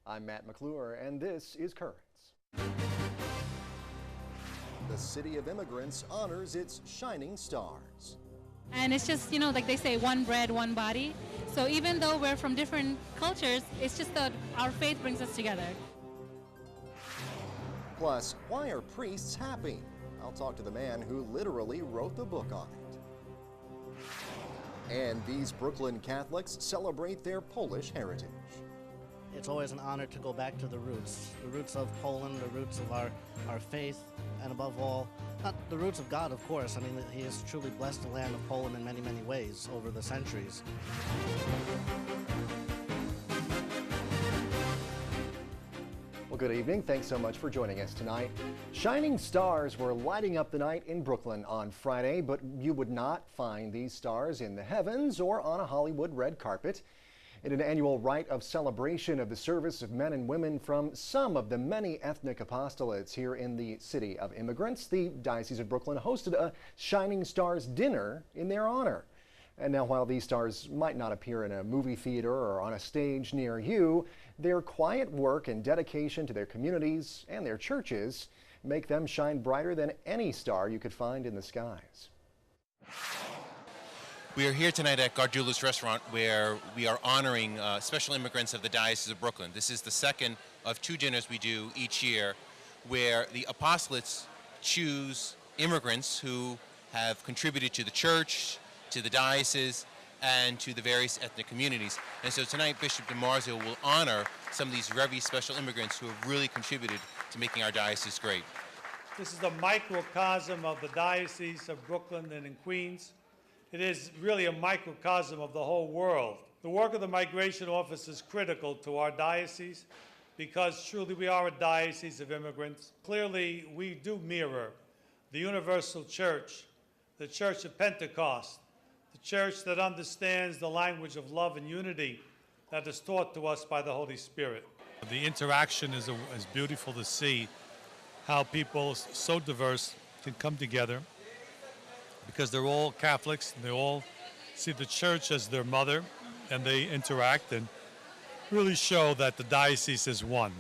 I'm Matt McClure, and this is Currents. The City of Immigrants honors its shining stars. And it's just, like they say, one bread, one body. So even though we're from different cultures, it's just that our faith brings us together. Plus, why are priests happy? I'll talk to the man who literally wrote the book on it. And these Brooklyn Catholics celebrate their Polish heritage. It's always an honor to go back to the roots of Poland, the roots of our faith, and above all, not the roots of God, of course. I mean, He has truly blessed the land of Poland in many, many ways over the centuries. Well, good evening. Thanks so much for joining us tonight. Shining stars were lighting up the night in Brooklyn on Friday, but you would not find these stars in the heavens or on a Hollywood red carpet. In an annual rite of celebration of the service of men and women from some of the many ethnic apostolates here in the City of Immigrants, the Diocese of Brooklyn hosted a Shining Stars dinner in their honor. And now, while these stars might not appear in a movie theater or on a stage near you, their quiet work and dedication to their communities and their churches make them shine brighter than any star you could find in the skies. We are here tonight at Gardula's restaurant, where we are honoring special immigrants of the Diocese of Brooklyn. This is the second of two dinners we do each year, where the apostolates choose immigrants who have contributed to the church, to the diocese, and to the various ethnic communities. And so tonight, Bishop DiMarzio will honor some of these very special immigrants who have really contributed to making our diocese great. This is the microcosm of the Diocese of Brooklyn and in Queens. It is really a microcosm of the whole world. The work of the Migration Office is critical to our diocese because truly we are a diocese of immigrants. Clearly, we do mirror the universal church, the Church of Pentecost, the church that understands the language of love and unity that is taught to us by the Holy Spirit. The interaction is beautiful to see how people so diverse can come together, because they're all Catholics, and they all see the church as their mother, and they interact and really show that the diocese is one.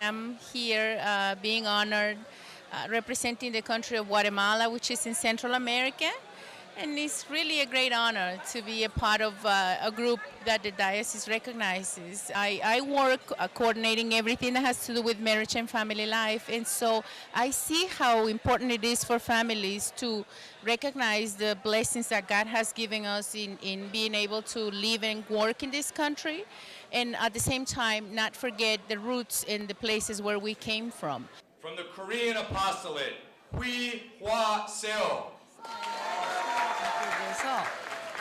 I'm here being honored representing the country of Guatemala, which is in Central America. And it's really a great honor to be a part of a group that the diocese recognizes. I work coordinating everything that has to do with marriage and family life, and so I see how important it is for families to recognize the blessings that God has given us in being able to live and work in this country, and at the same time not forget the roots and the places where we came from. From the Korean apostolate, Hui Hwa Seo.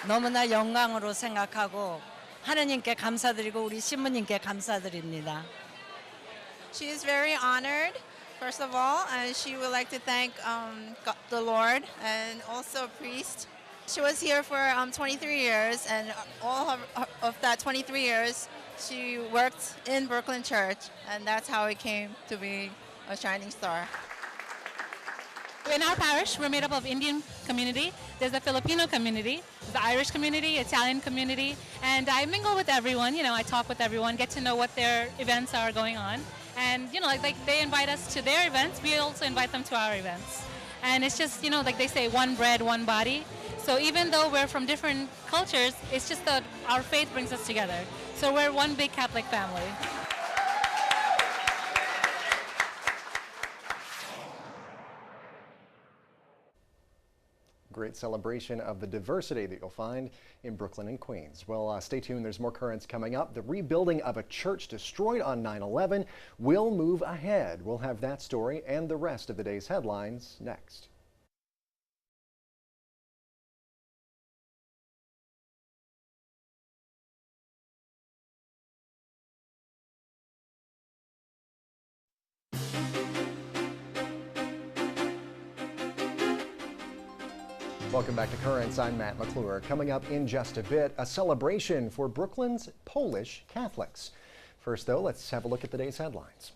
너무나 영광으로 생각하고 하느님께 감사드리고 우리 신부님께 감사드립니다. She is very honored, first of all, and she would like to thank the Lord and also a priest. She was here for 23 years, and all of that 23 years, she worked in Brooklyn Church, and that's how it came to be a shining star. In our parish, we're made up of Indian community, there's a Filipino community, the Irish community, Italian community, and I mingle with everyone. I talk with everyone, get to know what their events are going on. And, like they invite us to their events, we also invite them to our events. And it's just, like they say, one bread, one body. So even though we're from different cultures, it's just that our faith brings us together. So we're one big Catholic family. Great celebration of the diversity that you'll find in Brooklyn and Queens. Well, stay tuned. There's more Currents coming up. The rebuilding of a church destroyed on 9/11 will move ahead. We'll have that story and the rest of the day's headlines next. Welcome back to Currents. I'm Matt McClure. Coming up in just a bit, a celebration for Brooklyn's Polish Catholics. First, though, let's have a look at the day's headlines.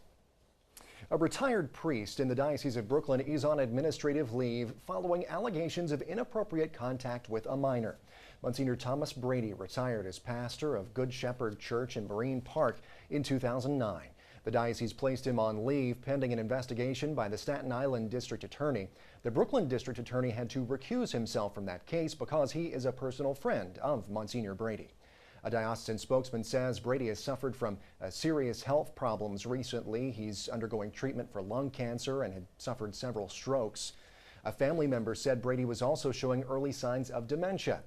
A retired priest in the Diocese of Brooklyn is on administrative leave following allegations of inappropriate contact with a minor. Monsignor Thomas Brady retired as pastor of Good Shepherd Church in Marine Park in 2009. The diocese placed him on leave pending an investigation by the Staten Island District Attorney. The Brooklyn District Attorney had to recuse himself from that case because he is a personal friend of Monsignor Brady. A diocesan spokesman says Brady has suffered from serious health problems recently. He's undergoing treatment for lung cancer and had suffered several strokes. A family member said Brady was also showing early signs of dementia.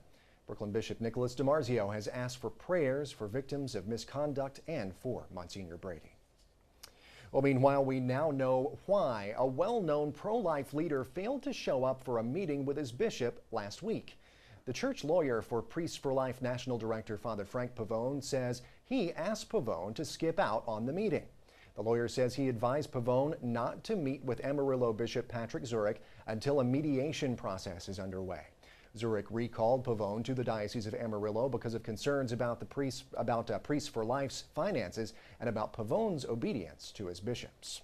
Brooklyn Bishop Nicholas DiMarzio has asked for prayers for victims of misconduct and for Monsignor Brady. Well, meanwhile, we now know why a well-known pro-life leader failed to show up for a meeting with his bishop last week. The church lawyer for Priests for Life National Director Father Frank Pavone says he asked Pavone to skip out on the meeting. The lawyer says he advised Pavone not to meet with Amarillo Bishop Patrick Zurich until a mediation process is underway. Zurich recalled Pavone to the Diocese of Amarillo because of concerns about Priests for Life's finances and about Pavone's obedience to his bishops.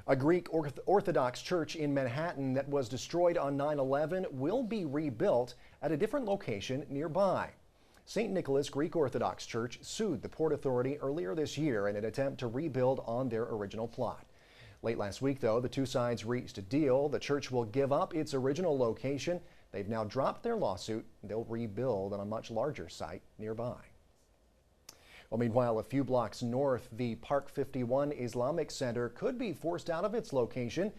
A Greek Orthodox church in Manhattan that was destroyed on 9/11 will be rebuilt at a different location nearby. St. Nicholas Greek Orthodox Church sued the Port Authority earlier this year in an attempt to rebuild on their original plot. Late last week, though, the two sides reached a deal. The church will give up its original location. They've now dropped their lawsuit. They'll rebuild on a much larger site nearby. Well, meanwhile, a few blocks north, the Park 51 Islamic Center could be forced out of its location.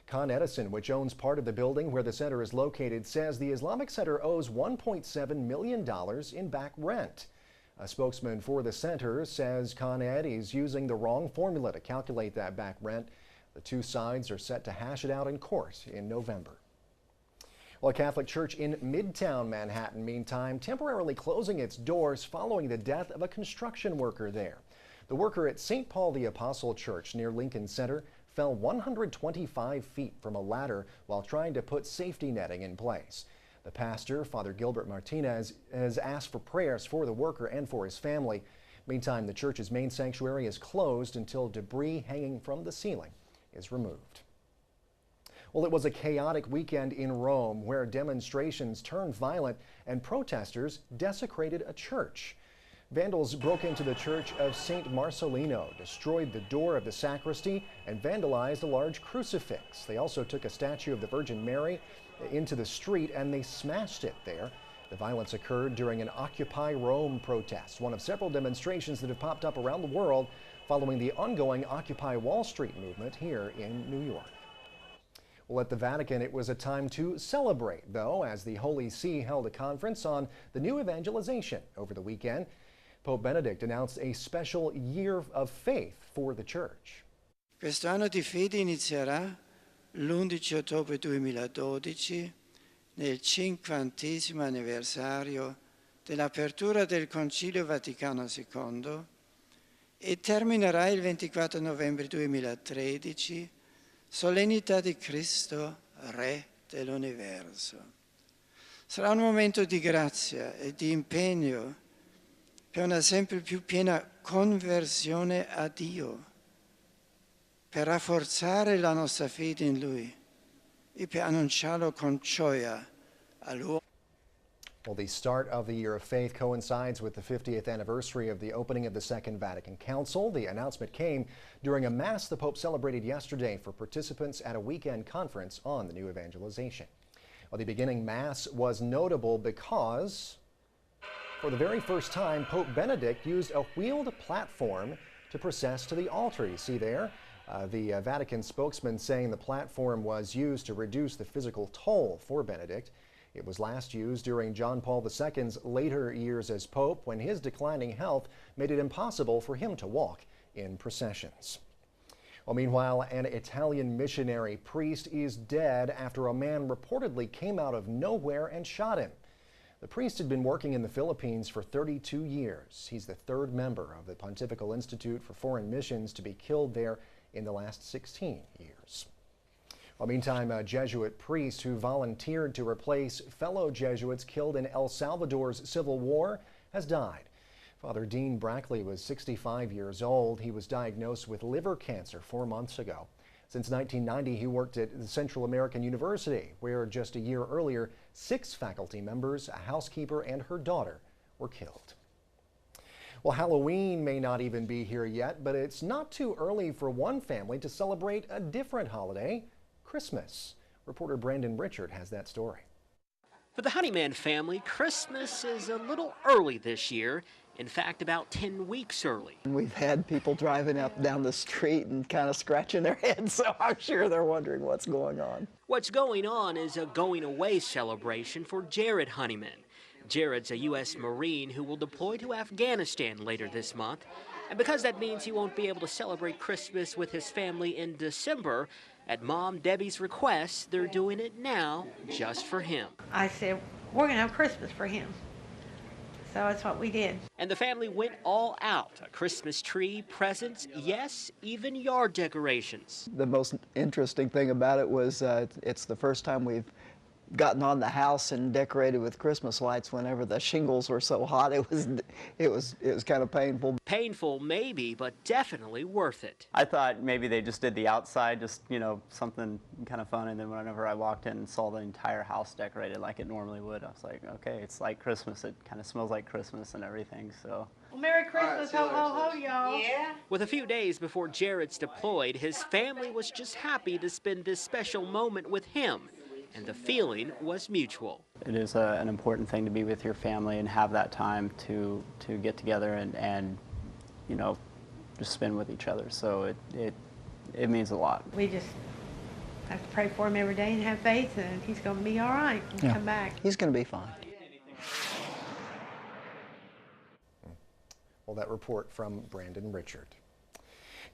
Con Edison, which owns part of the building where the center is located, says the Islamic Center owes $1.7 million in back rent. A spokesman for the center says Con Ed is using the wrong formula to calculate that back rent. The two sides are set to hash it out in court in November. Well, a Catholic church in Midtown Manhattan, meantime, temporarily closing its doors following the death of a construction worker there. The worker at St. Paul the Apostle Church near Lincoln Center fell 125 feet from a ladder while trying to put safety netting in place. The pastor, Father Gilbert Martinez, has asked for prayers for the worker and for his family. Meantime, the church's main sanctuary is closed until debris hanging from the ceiling is removed. Well, it was a chaotic weekend in Rome where demonstrations turned violent and protesters desecrated a church. Vandals broke into the church of St. Marcelino, destroyed the door of the sacristy, and vandalized a large crucifix. They also took a statue of the Virgin Mary into the street and they smashed it there. The violence occurred during an Occupy Rome protest, one of several demonstrations that have popped up around the world following the ongoing Occupy Wall Street movement here in New York. Well, at the Vatican, it was a time to celebrate, though, as the Holy See held a conference on the new evangelization over the weekend. Pope Benedict announced a special year of faith for the church. Questo anno di fede inizierà l'11 ottobre 2012 nel 50° anniversario dell'apertura del Concilio Vaticano II e terminerà il 24 novembre 2013, solennità di Cristo, Re dell'universo. Sarà un momento di grazia e di impegno per una sempre più piena conversione a Dio, per rafforzare la nostra fede in Lui e per annunciarlo con gioia all'uomo. Well, the start of the Year of Faith coincides with the 50th anniversary of the opening of the Second Vatican Council. The announcement came during a Mass the Pope celebrated yesterday for participants at a weekend conference on the new evangelization. Well, the beginning Mass was notable because, for the very first time, Pope Benedict used a wheeled platform to process to the altar. You see there, the Vatican spokesman saying the platform was used to reduce the physical toll for Benedict. It was last used during John Paul II's later years as Pope, when his declining health made it impossible for him to walk in processions. Well, meanwhile, an Italian missionary priest is dead after a man reportedly came out of nowhere and shot him. The priest had been working in the Philippines for 32 years. He's the third member of the Pontifical Institute for Foreign Missions to be killed there in the last 16 years. Well, meantime, a Jesuit priest who volunteered to replace fellow Jesuits killed in El Salvador's civil war has died. Father Dean Brackley was 65 years old. He was diagnosed with liver cancer 4 months ago. Since 1990, he worked at the Central American University, where just a year earlier, 6 faculty members, a housekeeper, and her daughter were killed. Well, Halloween may not even be here yet, but it's not too early for one family to celebrate a different holiday, Christmas. Reporter Brandon Richard has that story. For the Honeyman family, Christmas is a little early this year. In fact, about 10 weeks early. We've had people driving up down the street and kind of scratching their heads, so I'm sure they're wondering what's going on. What's going on is a going away celebration for Jared Honeyman. Jared's a U.S. Marine who will deploy to Afghanistan later this month. And because that means he won't be able to celebrate Christmas with his family in December, at Mom Debbie's request, they're doing it now just for him. I said, we're going to have Christmas for him. So that's what we did. And the family went all out. A Christmas tree, presents, yes, even yard decorations. The most interesting thing about it was it's the first time we've gotten on the house and decorated with Christmas lights whenever the shingles were so hot. It was kind of painful. Painful maybe, but definitely worth it. I thought maybe they just did the outside, just, you know, something kind of fun, and then whenever I walked in and saw the entire house decorated like it normally would, I was like, okay, it's like Christmas. It kind of smells like Christmas and everything, so. Well, Merry Christmas, ho, ho, ho, y'all. Yeah. With a few days before Jared's deployed, his family was just happy to spend this special moment with him. And the feeling was mutual. It is an important thing to be with your family and have that time to get together and you know, just spend with each other. So it means a lot. We just have to pray for him every day and have faith, and he's going to be all right and come back. He's going to be fine. Well, that report from Brandon Richard.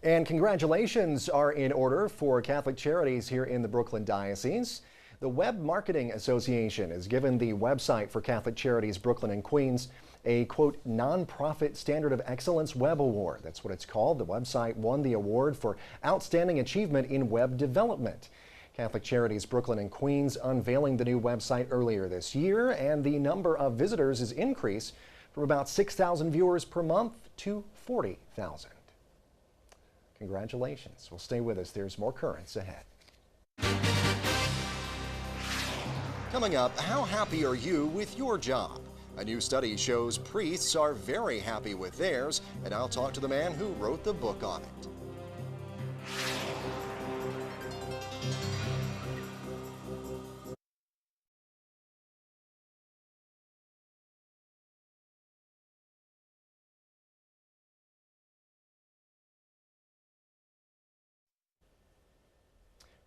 And congratulations are in order for Catholic Charities here in the Brooklyn Diocese. The Web Marketing Association has given the website for Catholic Charities Brooklyn and Queens a, quote, nonprofit standard of excellence web award. That's what it's called. The website won the award for outstanding achievement in web development. Catholic Charities Brooklyn and Queens unveiling the new website earlier this year, and the number of visitors has increased from about 6,000 viewers per month to 40,000. Congratulations. Well, stay with us. There's more currents ahead. Coming up, how happy are you with your job? A new study shows priests are very happy with theirs, and I'll talk to the man who wrote the book on it.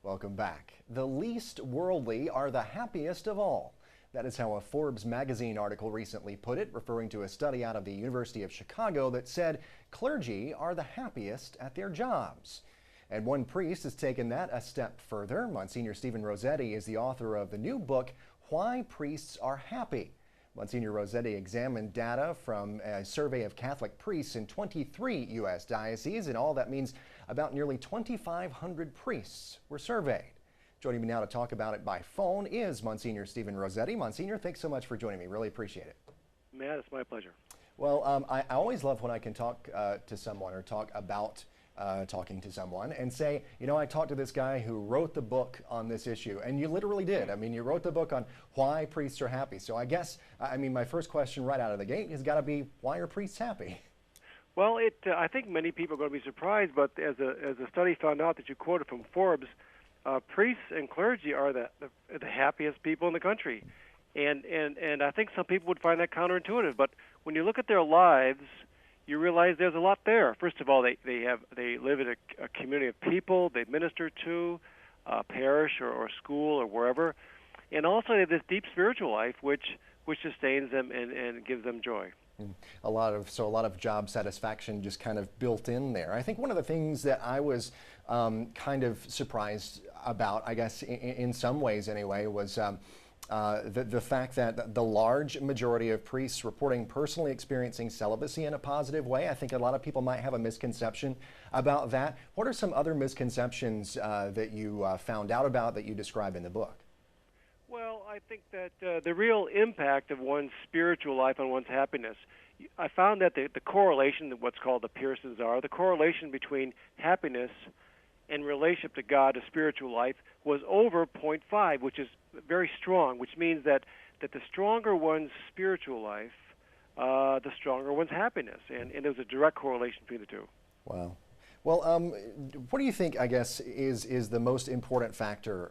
Welcome back. The least worldly are the happiest of all. That is how a Forbes magazine article recently put it, referring to a study out of the University of Chicago that said clergy are the happiest at their jobs. And one priest has taken that a step further. Monsignor Stephen Rossetti is the author of the new book, Why Priests Are Happy. Monsignor Rossetti examined data from a survey of Catholic priests in 23 U.S. dioceses, and all that means about nearly 2,500 priests were surveyed. Joining me now to talk about it by phone is Monsignor Stephen Rossetti. Monsignor, thanks so much for joining me. Really appreciate it. Matt, it's my pleasure. Well, I always love when I can talk to someone or talk about talking to someone and say, you know, I talked to this guy who wrote the book on this issue, and you literally did. I mean, you wrote the book on why priests are happy. So I guess, I mean, my first question right out of the gate has got to be, why are priests happy? Well, I think many people are going to be surprised, but as a study found out that you quoted from Forbes, priests and clergy are the happiest people in the country, and I think some people would find that counterintuitive. But when you look at their lives, you realize there's a lot there. First of all, they live in a community of people they minister to, a parish or school or wherever, and also they have this deep spiritual life which sustains them and gives them joy. A lot of job satisfaction just kind of built in there. I think one of the things that I was kind of surprised about, I guess in some ways anyway, was the fact that the large majority of priests reporting personally experiencing celibacy in a positive way. I think a lot of people might have a misconception about that. What are some other misconceptions that you found out about that you describe in the book? Well, I think that the real impact of one's spiritual life on one's happiness, I found that the correlation, what's called the Pearsons are, the correlation between happiness and relationship to God, to spiritual life, was over 0.5, which is very strong, which means that the stronger one's spiritual life, the stronger one's happiness. And there's a direct correlation between the two. Wow. Well, what do you think, I guess, is the most important factor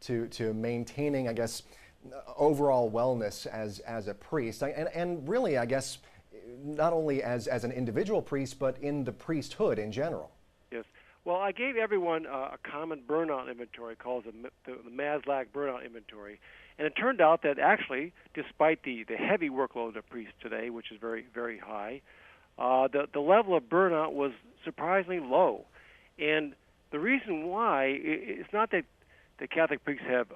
to maintaining, I guess, overall wellness as a priest? And really, I guess, not only as an individual priest, but in the priesthood in general. Yes. Well, I gave everyone a common burnout inventory called the Maslach burnout inventory. And it turned out that actually, despite the heavy workload of priests today, which is very, very high, the level of burnout was surprisingly low. And the reason why, it's not that the Catholic priests have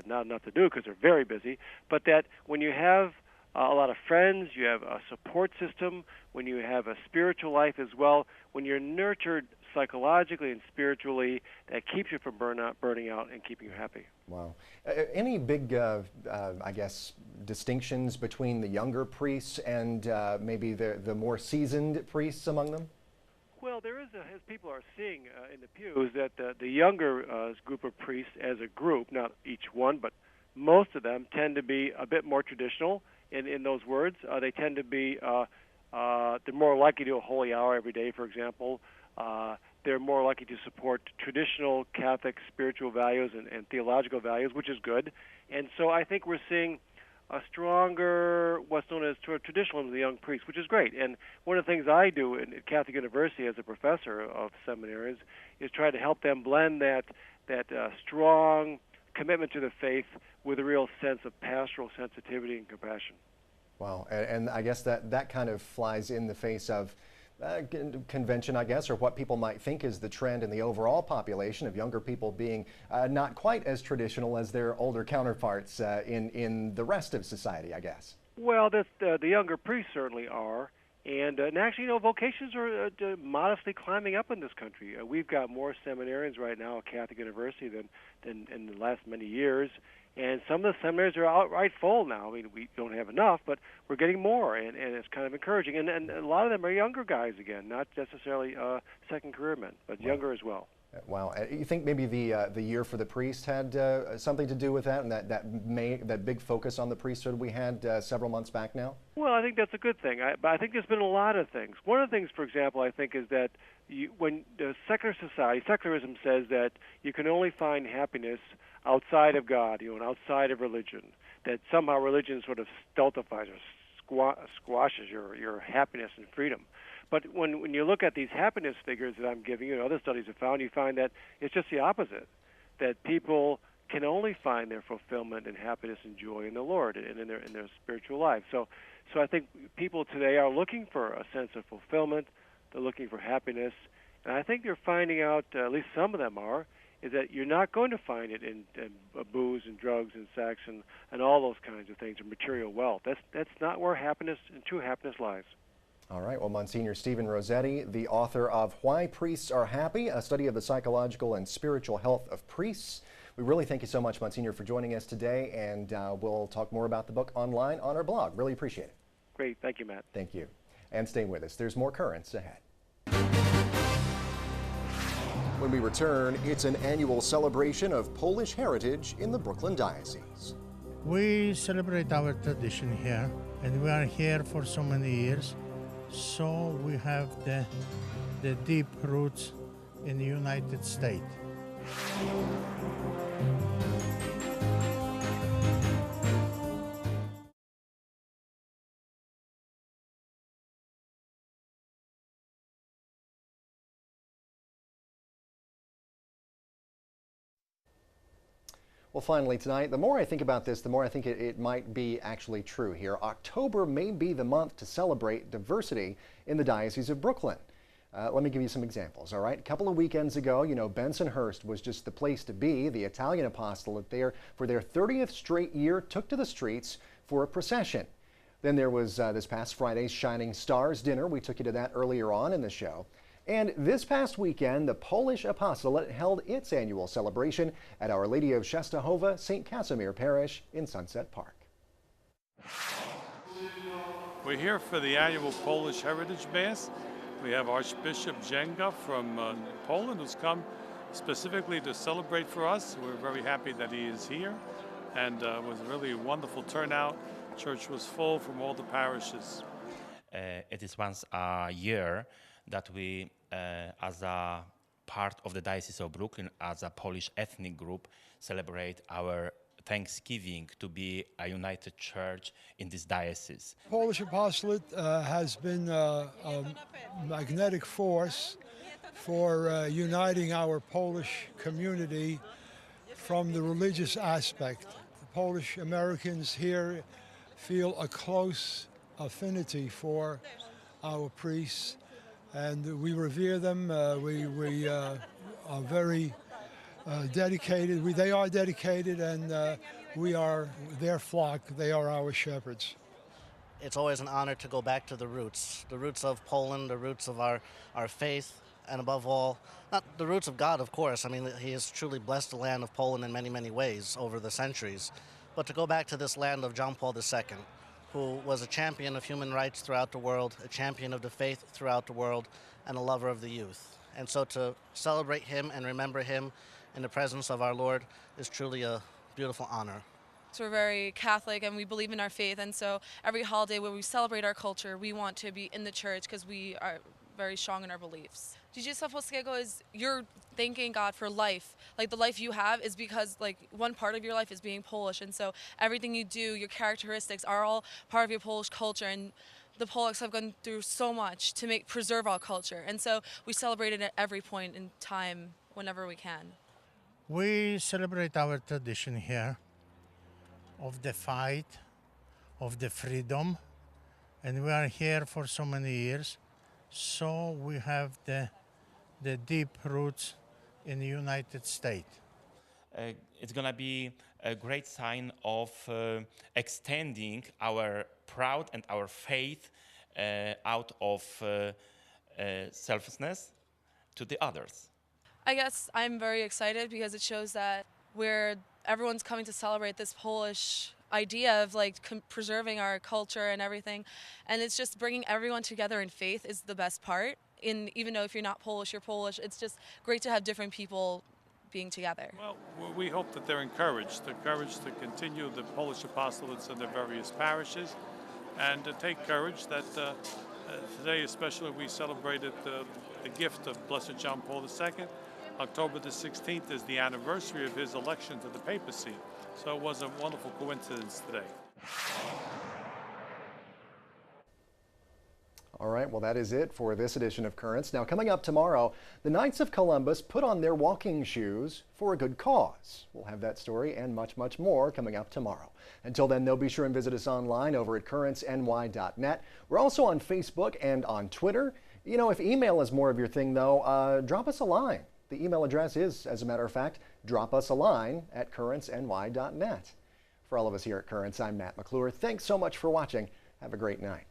not enough to do because they're very busy, but that when you have a lot of friends, you have a support system, when you have a spiritual life as well, when you're nurtured psychologically and spiritually, that keeps you from burning out and keeping you happy. Wow. Any big, I guess, distinctions between the younger priests and maybe the more seasoned priests among them? Well, there is, as people are seeing in the pews, that the younger group of priests as a group, not each one, but most of them tend to be a bit more traditional in those words. They tend to be, they're more likely to do a holy hour every day, for example. They're more likely to support traditional Catholic spiritual values and theological values, which is good. And so I think we're seeing a stronger, what's known as traditionalism of the young priests, which is great. And one of the things I do at Catholic University as a professor of seminaries is try to help them blend that strong commitment to the faith with a real sense of pastoral sensitivity and compassion. Wow, and I guess that kind of flies in the face of convention, I guess, or what people might think is the trend in the overall population of younger people being not quite as traditional as their older counterparts in the rest of society, I guess. Well, the younger priests certainly are, and actually, vocations are modestly climbing up in this country. We've got more seminarians right now at Catholic University than in the last many years. And some of the seminaries are outright full now. I mean, we don't have enough, but we're getting more, and it's kind of encouraging. And a lot of them are younger guys again, not necessarily second career men, but younger as well. Wow. You think maybe the year for the priest had something to do with that, and that big focus on the priesthood we had several months back now? Well, I think that's a good thing. But I think there's been a lot of things. One of the things, for example, I think is that when the secular society, secularism says that you can only find happiness outside of God, and outside of religion, that somehow religion sort of stultifies or squashes your happiness and freedom. But when you look at these happiness figures that I'm giving you, and other studies have found, you find that it's just the opposite, that people can only find their fulfillment and happiness and joy in the Lord and in their spiritual life. So I think people today are looking for a sense of fulfillment, they're looking for happiness, and I think they're finding out, at least some of them are, is that you're not going to find it in booze and drugs and sex and all those kinds of things, and material wealth. That's not where happiness and true happiness lies. All right. Well, Monsignor Stephen Rossetti, the author of Why Priests Are Happy, a study of the psychological and spiritual health of priests. We really thank you so much, Monsignor, for joining us today, and we'll talk more about the book online on our blog. Really appreciate it. Great. Thank you, Matt. Thank you. And stay with us. There's more Currents ahead. When we return, it's an annual celebration of Polish heritage in the Brooklyn Diocese. We celebrate our tradition here, and we are here for so many years. So we have the deep roots in the United States. Well, finally tonight, the more I think about this, the more I think it might be actually true here. October may be the month to celebrate diversity in the Diocese of Brooklyn. Let me give you some examples, all right? A couple of weekends ago, Bensonhurst was just the place to be. The Italian apostolate there, for their 30th straight year, took to the streets for a procession. Then there was this past Friday's Shining Stars dinner. We took you to that earlier on in the show. And this past weekend, the Polish Apostolate held its annual celebration at Our Lady of Częstochowa St. Casimir Parish in Sunset Park. We're here for the annual Polish Heritage Mass. We have Archbishop Jenga from Poland who's come specifically to celebrate for us. We're very happy that he is here, and it was really a wonderful turnout. Church was full from all the parishes. It is once a year that we, as a part of the Diocese of Brooklyn, as a Polish ethnic group, celebrate our Thanksgiving to be a united church in this diocese. Polish Apostolate has been a magnetic force for uniting our Polish community from the religious aspect. The Polish Americans here feel a close affinity for our priests, and we revere them. We are very dedicated. They are dedicated, and we are their flock. They are our shepherds. It's always an honor to go back to the roots of Poland, the roots of our faith, and above all, not the roots of God, of course. I mean, he has truly blessed the land of Poland in many, many ways over the centuries. But to go back to this land of John Paul II, who was a champion of human rights throughout the world, a champion of the faith throughout the world, and a lover of the youth. And so to celebrate him and remember him in the presence of our Lord is truly a beautiful honor. So we're very Catholic and we believe in our faith, and so every holiday where we celebrate our culture, we want to be in the church because we are very strong in our beliefs. Diocese Polskiego is you're thanking God for life. Like the life you have is because like one part of your life is being Polish, and so everything you do, your characteristics are all part of your Polish culture, and the Polacks have gone through so much to preserve our culture, and so we celebrate it at every point in time whenever we can. We celebrate our tradition here of the fight, of the freedom, and we are here for so many years, so we have the deep roots in the United States. It's going to be a great sign of extending our pride and our faith out of selflessness to the others. I guess I'm very excited because it shows that everyone's coming to celebrate this Polish idea of like preserving our culture and everything, and it's just bringing everyone together in faith is the best part. Even though if you're not Polish, you're Polish. It's just great to have different people being together. Well, we hope that they're encouraged to continue the Polish apostolates in their various parishes, and to take courage that today especially we celebrated the gift of Blessed John Paul II. October the 16th is the anniversary of his election to the papacy, so it was a wonderful coincidence today. All right, well, that is it for this edition of Currents. Now, coming up tomorrow, the Knights of Columbus put on their walking shoes for a good cause. We'll have that story and much, much more coming up tomorrow. Until then, though, be sure and visit us online over at currentsny.net. We're also on Facebook and on Twitter. You know, if email is more of your thing, though, drop us a line. The email address is, as a matter of fact, drop us a line at currentsny.net. For all of us here at Currents, I'm Matt McClure. Thanks so much for watching. Have a great night.